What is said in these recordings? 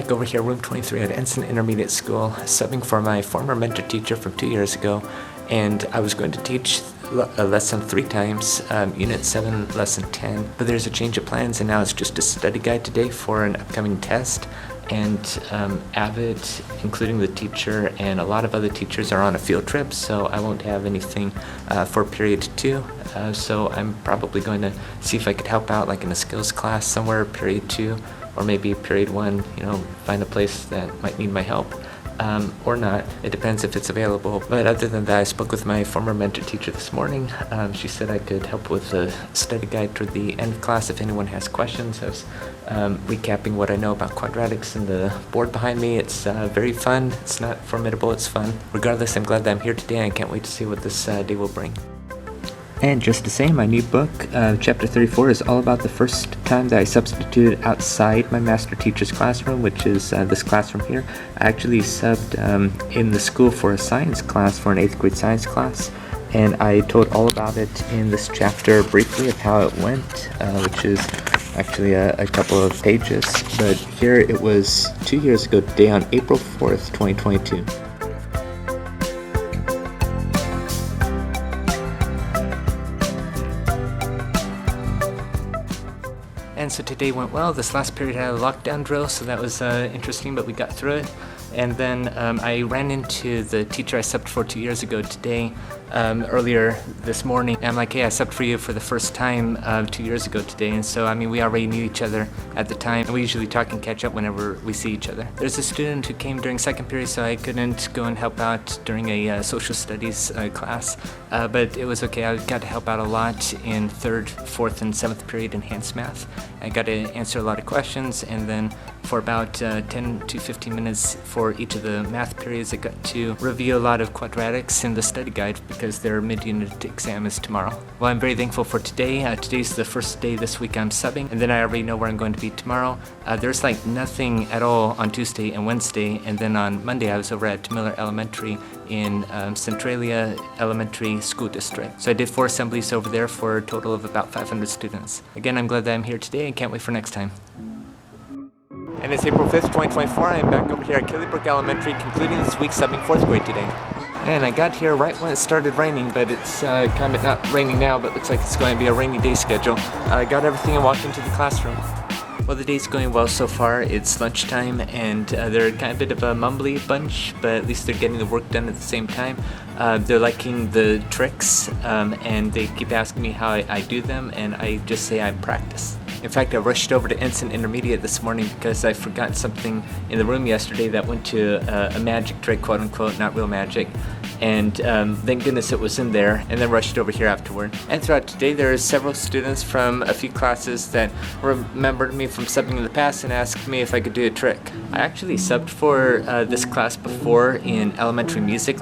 back over here, room 23 at Ensign Intermediate School, subbing for my former mentor teacher from 2 years ago, and I was going to teach a lesson 3 times, Unit 7, Lesson 10, but there's a change of plans, and now it's just a study guide today for an upcoming test. And AVID, including the teacher and a lot of other teachers, are on a field trip, so I won't have anything for period 2. So I'm probably going to see if I could help out, like in a skills class somewhere, period 2, or maybe period 1, find a place that might need my help. Or not. It depends if it's available. But other than that, I spoke with my former mentor teacher this morning. She said I could help with the study guide toward the end of class if anyone has questions. I was recapping what I know about quadratics and the board behind me. It's very fun. It's not formidable. It's fun. Regardless, I'm glad that I'm here today, and I can't wait to see what this day will bring. And just to say, my new book, Chapter 34, is all about the first time that I substituted outside my master teacher's classroom, which is this classroom here. I actually subbed in the school for a science class, for an 8th grade science class, and I told all about it in this chapter briefly of how it went, which is actually a couple of pages. But here it was 2 years ago today on April 4th, 2022. And so today went well. This last period had a lockdown drill, so that was interesting, but we got through it. And then I ran into the teacher I subbed for 2 years ago today, earlier this morning. And I'm like, hey, I subbed for you for the first time 2 years ago today. And so, we already knew each other at the time. And we usually talk and catch up whenever we see each other. There's a student who came during second period, so I couldn't go and help out during a social studies class. But it was okay. I got to help out a lot in 3rd, 4th, and 7th period enhanced math. I got to answer a lot of questions, and then for about 10 to 15 minutes for each of the math periods, I got to review a lot of quadratics in the study guide because their mid-unit exam is tomorrow. Well, I'm very thankful for today. Today's the first day this week I'm subbing, and then I already know where I'm going to be tomorrow. There's nothing at all on Tuesday and Wednesday, and then on Monday I was over at Miller Elementary in Centralia Elementary School District. So I did 4 assemblies over there for a total of about 500 students. Again, I'm glad that I'm here today and can't wait for next time. And it's April 5th, 2024. I'm back over here at Killybrooke Elementary, concluding this week subbing 4th grade today. And I got here right when it started raining, but it's kind of not raining now, but looks like it's going to be a rainy day schedule. I got everything and walked into the classroom. Well, the day's going well so far. It's lunchtime, and they're kind of a bit of a mumbly bunch, but at least they're getting the work done at the same time. They're liking the tricks, and they keep asking me how I do them, and I just say I practice. In fact, I rushed over to Ensign Intermediate this morning because I forgot something in the room yesterday that went to a magic trick, quote unquote, not real magic. And thank goodness it was in there, and then rushed over here afterward. And throughout today, there are several students from a few classes that remembered me from subbing in the past and asked me if I could do a trick. I actually subbed for this class before in elementary music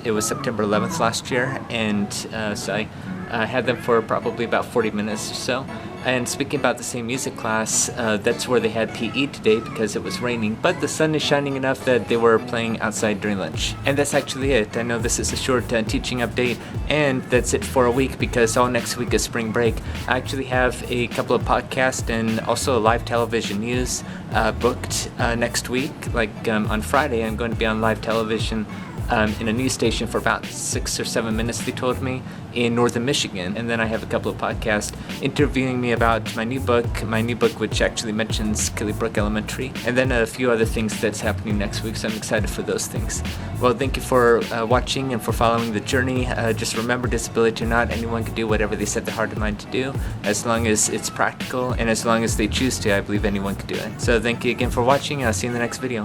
it was September 11th last year, and so I had them for probably about 40 minutes or so. And speaking about the same music class, that's where they had PE today because it was raining, but the sun is shining enough that they were playing outside during lunch. And that's actually it. I know this is a short teaching update, and that's it for a week because all next week is spring break. I actually have a couple of podcasts and also a live television news booked next week. On Friday, I'm going to be on live television in a news station for about 6 or 7 minutes, they told me, in northern Michigan. And then I have a couple of podcasts interviewing me about my new book which actually mentions Killybrooke Elementary, and then a few other things that's happening next week, so I'm excited for those things. Well, thank you for watching and for following the journey. Just remember, disability or not, anyone can do whatever they set their heart and mind to do, as long as it's practical and as long as they choose to. I believe anyone can do it. So thank you again for watching, and I'll see you in the next video.